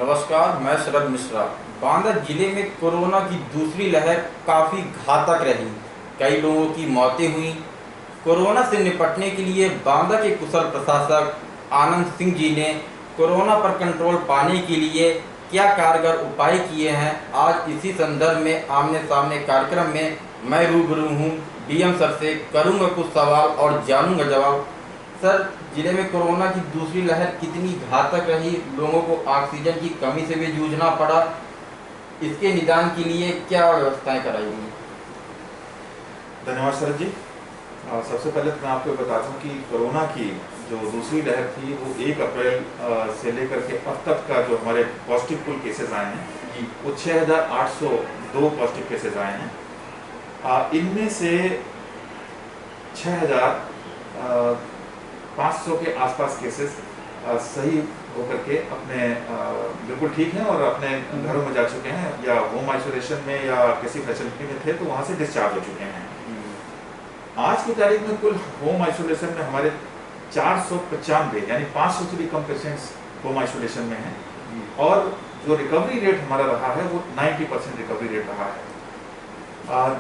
नमस्कार, मैं शरद मिश्रा। बांदा जिले में कोरोना की दूसरी लहर काफ़ी घातक रही। कई लोगों की मौतें हुई। कोरोना से निपटने के लिए बांदा के कुशल प्रशासक आनंद सिंह जी ने कोरोना पर कंट्रोल पाने के लिए क्या कारगर उपाय किए हैं, आज इसी संदर्भ में आमने सामने कार्यक्रम में मैं रूबरू हूँ। डीएम सर से करूँगा कुछ सवाल और जानूँगा जवाब। सर, जिले में कोरोना की दूसरी लहर कितनी घातक रही, लोगों को ऑक्सीजन की कमी से भी जूझना पड़ा, इसके निदान के लिए क्या व्यवस्थाएं कराई गई? धन्यवाद शरद जी। सबसे पहले तो मैं आपको बता दूं कि कोरोना की जो दूसरी लहर थी वो 1 अप्रैल से लेकर के अब तक का जो हमारे पॉजिटिव कुल केसेस आए हैं जी, वो 6,802 पॉजिटिव केसेस आए हैं। इनमें से 6,500 के आसपास केसेस सही होकर के अपने बिल्कुल ठीक हैं और अपने घरों में जा चुके हैं, या होम आइसोलेशन में या किसी फैसिलिटी में थे तो वहाँ से डिस्चार्ज हो चुके हैं। आज की तारीख में कुल होम आइसोलेशन में हमारे 495 यानी 500 से भी कम पेशेंट्स होम आइसोलेशन में हैं, और जो रिकवरी रेट हमारा रहा है वो 90% रिकवरी रेट रहा है।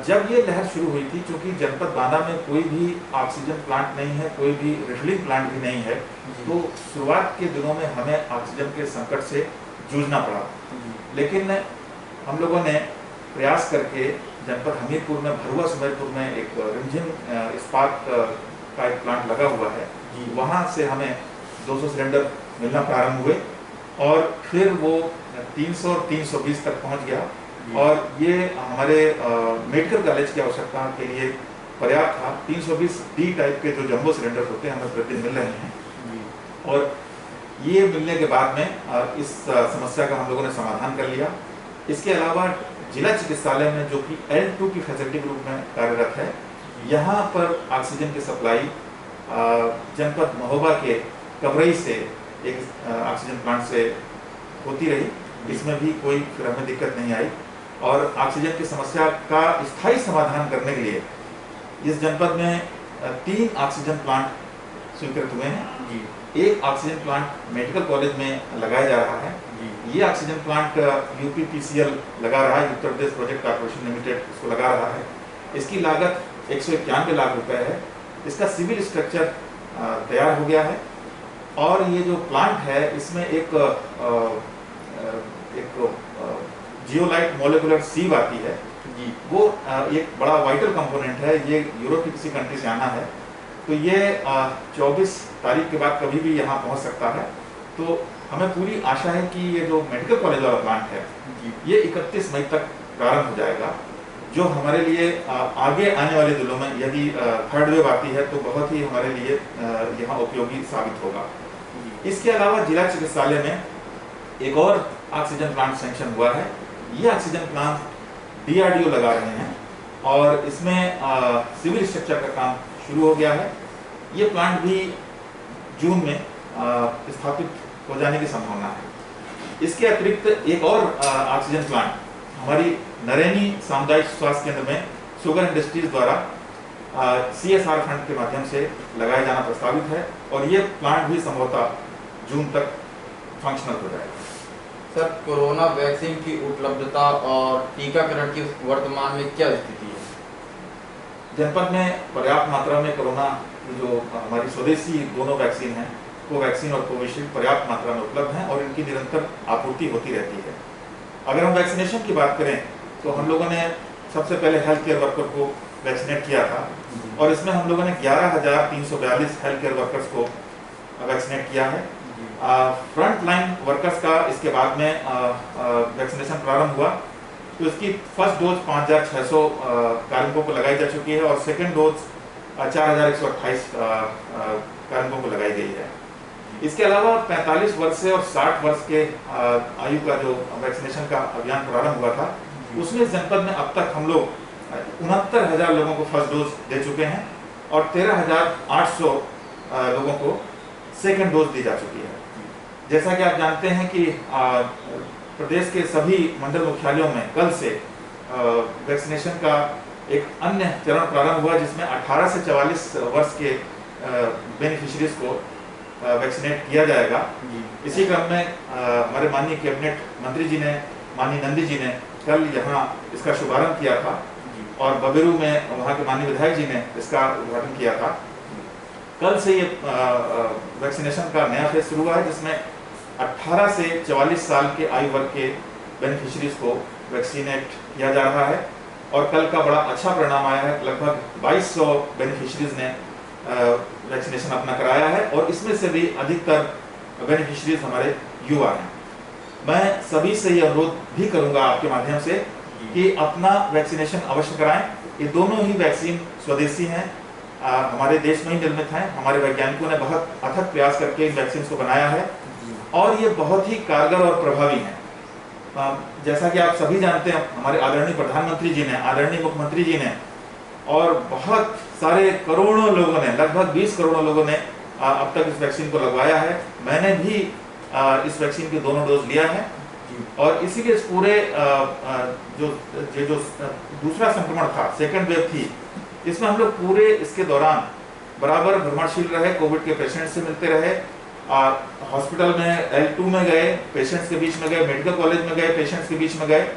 जब ये लहर शुरू हुई थी, क्योंकि जनपद बांदा में कोई भी ऑक्सीजन प्लांट नहीं है, कोई भी रिफिलिंग प्लांट भी नहीं है, तो शुरुआत के दिनों में हमें ऑक्सीजन के संकट से जूझना पड़ा। लेकिन हम लोगों ने प्रयास करके जनपद हमीरपुर में, भरुआ सुमेरपुर में एक रिमझिम इस्पात का एक प्लांट लगा हुआ है, वहाँ से हमें 200 सिलेंडर मिलना प्रारंभ हुए और फिर वो 300 और 320 तक पहुँच गया, और ये हमारे मेडिकल कॉलेज की आवश्यकता के लिए पर्याप्त था। 320 डी टाइप के जो जंबो सिलेंडर होते हैं हमें प्रतिदिन मिल रहे हैं, और ये मिलने के बाद में इस समस्या का हम लोगों ने समाधान कर लिया। इसके अलावा जिला चिकित्सालय में, जो कि L2 की फैसिलिटी के रूप में कार्यरत है, यहाँ पर ऑक्सीजन की सप्लाई जनपद महोबा के कबरई से एक ऑक्सीजन प्लांट से होती रही। इसमें भी कोई फिर हमें दिक्कत नहीं आई, और ऑक्सीजन की समस्या का स्थायी समाधान करने के लिए इस जनपद में 3 ऑक्सीजन प्लांट स्वीकृत हुए हैं। एक ऑक्सीजन प्लांट मेडिकल कॉलेज में लगाया जा रहा है। ये ऑक्सीजन प्लांट UPPCL लगा रहा है, Uttar Pradesh project corporation limited इसको लगा रहा है। इसकी लागत 191 लाख रुपए है। इसका सिविल स्ट्रक्चर तैयार हो गया है, और ये जो प्लांट है इसमें एक जियोलाइट मोलिकुलर सीव आती है, वो एक बड़ा वाइटल कंपोनेंट है। ये यूरोप की किसी कंट्री से आना है, तो ये 24 तारीख के बाद कभी भी यहाँ पहुँच सकता है। तो हमें पूरी आशा है कि ये जो मेडिकल कॉलेज वाला प्लांट है ये 31 मई तक प्रारंभ हो जाएगा, जो हमारे लिए आगे आने वाले दिनों में यदि थर्ड वेव आती है तो बहुत ही हमारे लिए यहाँ उपयोगी साबित होगा। इसके अलावा जिला चिकित्सालय में एक और ऑक्सीजन प्लांट सैंक्शन हुआ है। ये ऑक्सीजन प्लांट DRDO लगा रहे हैं, और इसमें सिविल स्ट्रक्चर का काम शुरू हो गया है। ये प्लांट भी जून में स्थापित हो जाने की संभावना है। इसके अतिरिक्त एक और ऑक्सीजन प्लांट हमारी नरैनी सामुदायिक स्वास्थ्य केंद्र में शुगर इंडस्ट्रीज द्वारा CSR फंड के माध्यम से लगाया जाना प्रस्तावित है, और ये प्लांट भी संभवतः जून तक फंक्शनल हो जाएगा। सर, कोरोना वैक्सीन की उपलब्धता और टीकाकरण की वर्तमान में क्या स्थिति है? जनपद में पर्याप्त मात्रा में कोरोना जो हमारी स्वदेशी दोनों वैक्सीन हैं, कोवैक्सीन और कोविशील्ड, पर्याप्त मात्रा में उपलब्ध हैं, और इनकी निरंतर आपूर्ति होती रहती है। अगर हम वैक्सीनेशन की बात करें तो हम लोगों ने सबसे पहले हेल्थ केयर वर्कर को वैक्सीनेट किया था, और इसमें हम लोगों ने 11,342 हेल्थ केयर वर्कर्स को वैक्सीनेट किया है। फ्रंट लाइन वर्कर्स का इसके बाद में वैक्सीनेशन प्रारंभ हुआ, तो इसकी फर्स्ट डोज 5,600 कार्मिकों को लगाई जा चुकी है, और सेकेंड डोज 4,128 कार्मिकों को लगाई गई है। इसके अलावा 45 वर्ष से और 60 वर्ष के आयु का जो वैक्सीनेशन का अभियान प्रारंभ हुआ था, उसमें जनपद में अब तक हम लोग 69,000 लोगों को फर्स्ट डोज दे चुके हैं, और 13,800 लोगों को सेकेंड डोज दी जा चुकी है। जैसा कि आप जानते हैं कि प्रदेश के सभी मंडल मुख्यालयों में कल से वैक्सीनेशन का एक अन्य चरण प्रारंभ हुआ, जिसमें 18 से 44 वर्ष के बेनिफिशरीज को वैक्सीनेट किया जाएगा। जी। इसी क्रम में हमारे माननीय कैबिनेट मंत्री जी ने, माननीय नंदी जी ने कल यहाँ इसका शुभारंभ किया था जी। और बबेरू में वहाँ के माननीय विधायक जी ने इसका उद्घाटन किया था। कल से ये वैक्सीनेशन का नया फेज शुरू हुआ है, जिसमें 18 से 44 साल के आयु वर्ग के बेनिफिशरीज को वैक्सीनेट किया जा रहा है और कल का बड़ा अच्छा परिणाम आया है। लगभग 2200 बेनिफिशरीज ने वैक्सीनेशन अपना कराया है और इसमें से भी अधिकतर बेनिफिशरीज हमारे युवा हैं। मैं सभी से ये अनुरोध भी करूंगा आपके माध्यम से कि अपना वैक्सीनेशन अवश्य कराएं। ये दोनों ही वैक्सीन स्वदेशी हैं, हमारे देश में ही निर्मित हैं। हमारे वैज्ञानिकों ने बहुत अथक प्रयास करके इन वैक्सीन को बनाया है और ये बहुत ही कारगर और प्रभावी हैं। जैसा कि आप सभी जानते हैं, हमारे आदरणीय प्रधानमंत्री जी ने, आदरणीय मुख्यमंत्री जी ने और बहुत सारे करोड़ों लोगों ने, लगभग 20 करोड़ लोगों ने अब तक इस वैक्सीन को लगवाया है। मैंने भी इस वैक्सीन के दोनों डोज लिया है और इसीलिए इस पूरे जो दूसरा संक्रमण था, सेकेंड वेव थी, इसमें हम लोग पूरे इसके दौरान बराबर भ्रमणशील रहे, कोविड के पेशेंट से मिलते रहे, हॉस्पिटल में L2 में गए, पेशेंट्स के बीच में गए, मेडिकल कॉलेज में गए, पेशेंट्स के बीच में गए।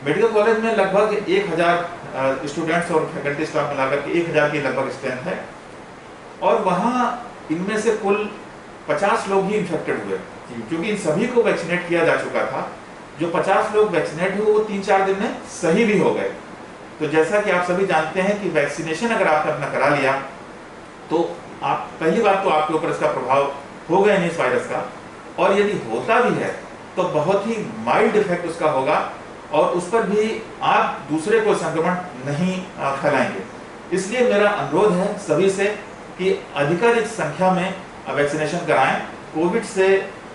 मेडिकल कॉलेज में लगभग 1000 स्टूडेंट्स और फैकल्टी स्टाफ मिलाकर के 1000 की लगभग स्ट्रेंथ है और वहाँ इनमें से कुल 50 लोग ही इन्फेक्टेड हुए, क्योंकि इन सभी को वैक्सीनेट किया जा चुका था। जो 50 लोग वैक्सीनेट हुए वो 3-4 दिन में सही भी हो गए। तो जैसा कि आप सभी जानते हैं कि वैक्सीनेशन अगर आपने अपना करा लिया तो आप, पहली बात तो आपके ऊपर इसका प्रभाव हो गया नहीं इस वायरस का, और यदि होता भी है तो बहुत ही माइल्ड इफेक्ट उसका होगा और उस पर भी आप दूसरे को संक्रमण नहीं फैलाएंगे। इसलिए मेरा अनुरोध है सभी से कि अधिकाधिक संख्या में वैक्सीनेशन कराएं। कोविड से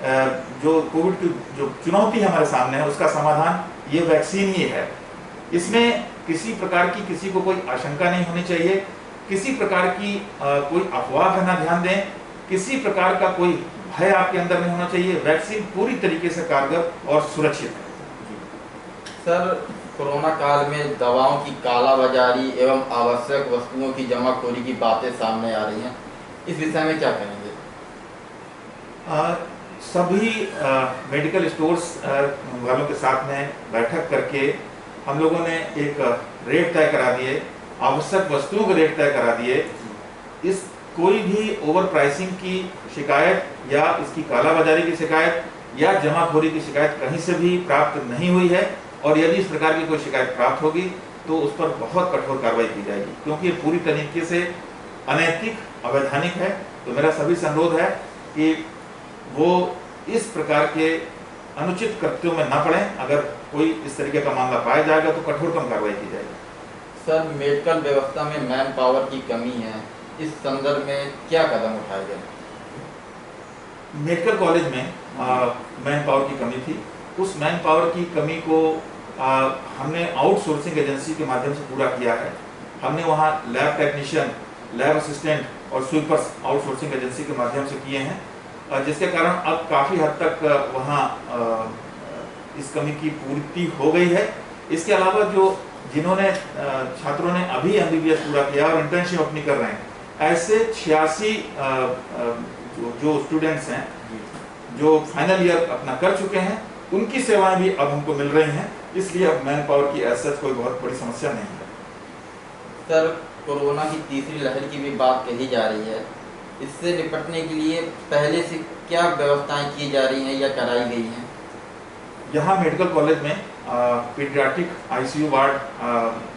कोविड की जो चुनौती हमारे सामने है उसका समाधान ये वैक्सीन ही है। इसमें किसी प्रकार की किसी को कोई आशंका नहीं होनी चाहिए, किसी प्रकार की कोई अफवाह पर ना ध्यान दें, किसी प्रकार का कोई भय आपके अंदर नहीं होना चाहिए। वैक्सीन पूरी तरीके से कारगर और सुरक्षित है। सर, कोरोना काल में दवाओं की कालाबाजारी एवं आवश्यक वस्तुओं की जमाखोरी की बातें सामने आ रही हैं, इस विषय में क्या कहेंगे? सभी मेडिकल स्टोर्स वालों के साथ में बैठक करके हम लोगों ने एक रेट तय करा दिए, आवश्यक वस्तुओं के रेट तय करा दिए। इस कोई भी ओवर प्राइसिंग की शिकायत या इसकी कालाबाजारी की शिकायत या जमाखोरी की शिकायत कहीं से भी प्राप्त नहीं हुई है और यदि इस प्रकार की कोई शिकायत प्राप्त होगी तो उस पर बहुत कठोर कार्रवाई की जाएगी, क्योंकि ये पूरी तरीके से अनैतिक, अवैधानिक है। तो मेरा सभी से अनुरोध है कि वो इस प्रकार के अनुचित कृत्यों में न पड़े। अगर कोई इस तरीके का मामला पाया जाएगा तो कठोरतम कार्रवाई की जाएगी। सर, मेडिकल व्यवस्था में मैन पावर की कमी है, इस संदर्भ में क्या कदम उठाए गए? मेडिकल कॉलेज में मैन पावर की कमी थी। उस मैन पावर की कमी को हमने आउटसोर्सिंग एजेंसी के माध्यम से पूरा किया है। हमने वहाँ लैब टेक्नीशियन, लैब असिस्टेंट और स्वीपर्स आउटसोर्सिंग एजेंसी के माध्यम से किए हैं, जिसके कारण अब काफ़ी हद तक वहाँ इस कमी की पूर्ति हो गई है। इसके अलावा जिन्होंने छात्रों ने अभी MBBS पूरा किया और इंटर्नशिप अपनी कर रहे हैं, ऐसे 86 जो स्टूडेंट्स हैं जो फाइनल ईयर अपना कर चुके हैं, उनकी सेवाएं भी अब हमको मिल रही हैं। इसलिए अब मैन पावर की ऐसा कोई बहुत बड़ी समस्या नहीं है। सर, कोरोना की तीसरी लहर की भी बात कही जा रही है, इससे निपटने के लिए पहले से क्या व्यवस्थाएं की जा रही हैं या कराई गई हैं? यहाँ मेडिकल कॉलेज में पीडियाट्रिक ICU वार्ड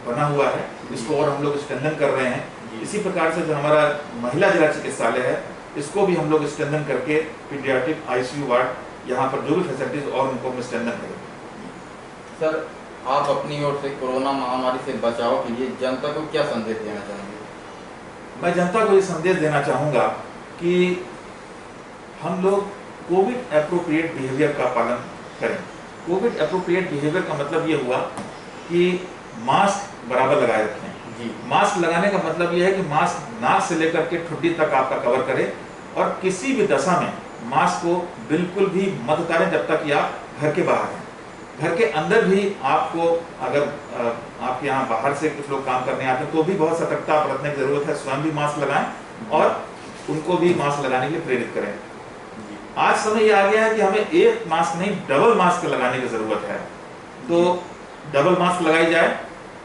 बना हुआ है, इसको और हम लोग स्ट्रेंथन कर रहे हैं। इसी प्रकार से जो हमारा महिला जिला चिकित्सालय है, इसको भी हम लोग स्ट्रेंथन करके पीडियाट्रिक ICU वार्ड यहाँ पर जो भी फैसिलिटीज और उनको स्ट्रेंथन करेंगे। सर, आप अपनी ओर से कोरोना महामारी से बचाव के लिए जनता को क्या संदेश देना चाहेंगे? मैं जनता को ये संदेश देना चाहूँगा कि हम लोग कोविड एप्रोप्रिएट बिहेवियर का पालन करें। कोविड एप्रोप्रिएट बिहेवियर का मतलब ये हुआ कि मास्क बराबर लगाए रखें। मास्क लगाने का मतलब ये है कि मास्क नाक से लेकर के ठुड्डी तक आपका कवर करे और किसी भी दशा में मास्क को बिल्कुल भी मत उतारें जब तक कि आप घर के बाहर हैं। घर के अंदर भी आपको, अगर आपके यहाँ बाहर से कुछ लोग काम करने आते हैं तो भी बहुत सतर्कता बरतने की जरूरत है। स्वयं भी मास्क लगाएं और उनको भी मास्क लगाने के लिए प्रेरित करें। आज समय ये आ गया है कि हमें एक मास्क नहीं, डबल मास्क लगाने की जरूरत है, तो डबल मास्क लगाई जाए।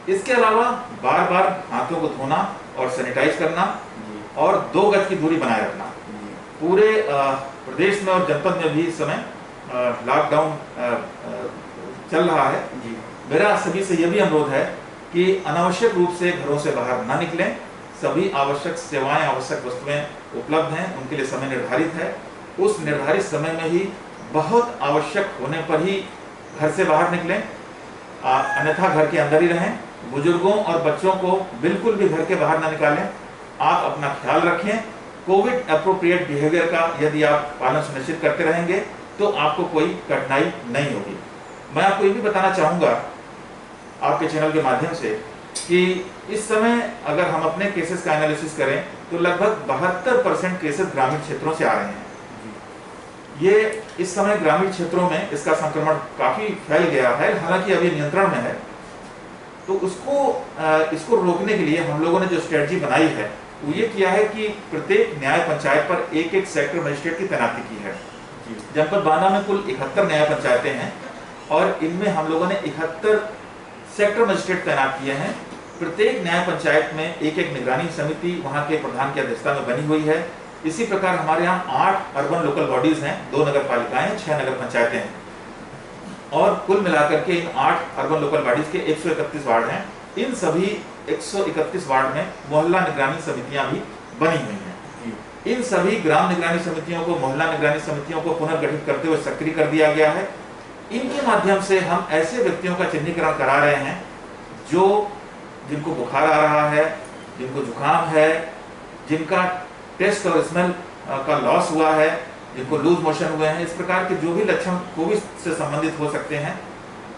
इसके अलावा बार बार हाथों को धोना और सैनिटाइज करना और 2 गज की दूरी बनाए रखना। पूरे प्रदेश में और जनपद में भी इस समय लॉकडाउन चल रहा है। मेरा सभी से यह भी अनुरोध है कि अनावश्यक रूप से घरों से बाहर ना निकलें। सभी आवश्यक सेवाएं, आवश्यक वस्तुएं उपलब्ध हैं, उनके लिए समय निर्धारित है। उस निर्धारित समय में ही बहुत आवश्यक होने पर ही घर से बाहर निकलें, अन्यथा घर के अंदर ही रहें। बुजुर्गों और बच्चों को बिल्कुल भी घर के बाहर ना निकालें। आप अपना ख्याल रखें। कोविड अप्रोप्रिएट बिहेवियर का यदि आप पालन सुनिश्चित करते रहेंगे तो आपको कोई कठिनाई नहीं होगी। मैं आपको ये भी बताना चाहूँगा आपके चैनल के माध्यम से कि इस समय अगर हम अपने केसेस का एनालिसिस करें तो लगभग 72% केसेस ग्रामीण क्षेत्रों से आ रहे हैं। ये इस समय ग्रामीण क्षेत्रों में इसका संक्रमण काफी फैल गया है, हालांकि अभी नियंत्रण में है। तो इसको रोकने के लिए हम लोगों ने जो स्ट्रेटजी बनाई है वो ये किया है कि प्रत्येक न्याय पंचायत पर एक सेक्टर मजिस्ट्रेट की तैनाती की है। जनपद बांदा में कुल 71 न्याय पंचायतें हैं और इनमें हम लोगों ने 71 सेक्टर मजिस्ट्रेट तैनात किए हैं। प्रत्येक न्याय पंचायत में एक निगरानी समिति वहां के प्रधान की अध्यक्षता में बनी हुई है। इसी प्रकार हमारे यहाँ 8 अर्बन लोकल बॉडीज हैं, 2 नगर पालिकाएं, 6 नगर पंचायतें हैं और कुल मिलाकर के इन 8 अर्बन लोकल बॉडीज के 131 वार्ड हैं। इन सभी 131 वार्ड में मोहल्ला निगरानी समितियां भी बनी हुई हैं। इन सभी ग्राम निगरानी समितियों को, मोहल्ला निगरानी समितियों को पुनर्गठित करते हुए सक्रिय कर दिया गया है। इनके माध्यम से हम ऐसे व्यक्तियों का चिन्हीकरण करा रहे हैं जिनको बुखार आ रहा है, जिनको जुकाम है, जिनका टेस्ट और स्मेल का लॉस हुआ है, जिनको लूज मोशन हुए हैं, इस प्रकार के जो भी लक्षण कोविड से संबंधित हो सकते हैं,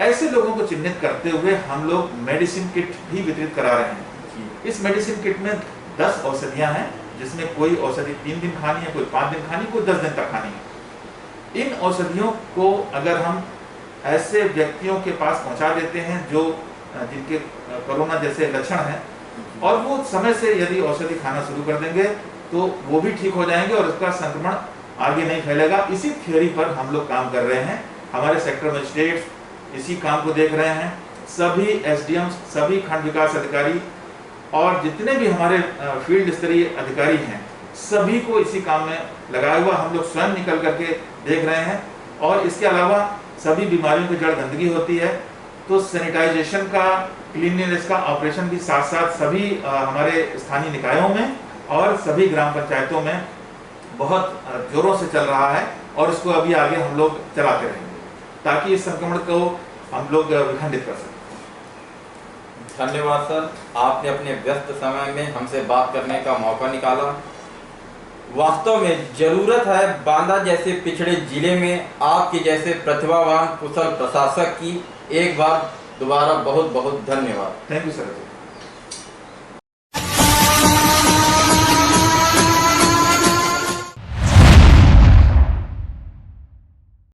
ऐसे लोगों को चिन्हित करते हुए हम लोग मेडिसिन किट भी वितरित करा रहे हैं। इस मेडिसिन किट में 10 औषधियां हैं, जिसमें कोई औषधि 3 दिन खानी है, कोई 5 दिन खानी, कोई 10 दिन तक खानी है। इन औषधियों को अगर हम ऐसे व्यक्तियों के पास पहुंचा देते हैं जिनके कोरोना जैसे लक्षण हैं और वो समय से यदि औषधि खाना शुरू कर देंगे तो वो भी ठीक हो जाएंगे और इसका संक्रमण आगे नहीं फैलेगा। इसी थ्योरी पर हम लोग काम कर रहे हैं। हमारे सेक्टर मजिस्ट्रेट इसी काम को देख रहे हैं। सभी एसडीएम, सभी खंड विकास अधिकारी और जितने भी हमारे फील्ड स्तरीय अधिकारी हैं, सभी को इसी काम में लगाया हुआ हम लोग स्वयं निकल करके देख रहे हैं। और इसके अलावा सभी बीमारियों की जड़ गंदगी होती है, तो सैनिटाइजेशन का, क्लीनलीनेस का ऑपरेशन भी साथ साथ सभी हमारे स्थानीय निकायों में और सभी ग्राम पंचायतों में बहुत जोरों से चल रहा है और इसको अभी आगे हम लोग चलाते रहेंगे ताकि इस संक्रमण को हम लोग विखंडित कर सकें। धन्यवाद सर, आपने अपने व्यस्त समय में हमसे बात करने का मौका निकाला। वास्तव में जरूरत है बांदा जैसे पिछड़े जिले में आपके जैसे प्रतिभावान कुशल प्रशासक की। एक बार दोबारा बहुत बहुत धन्यवाद। Thank you sir.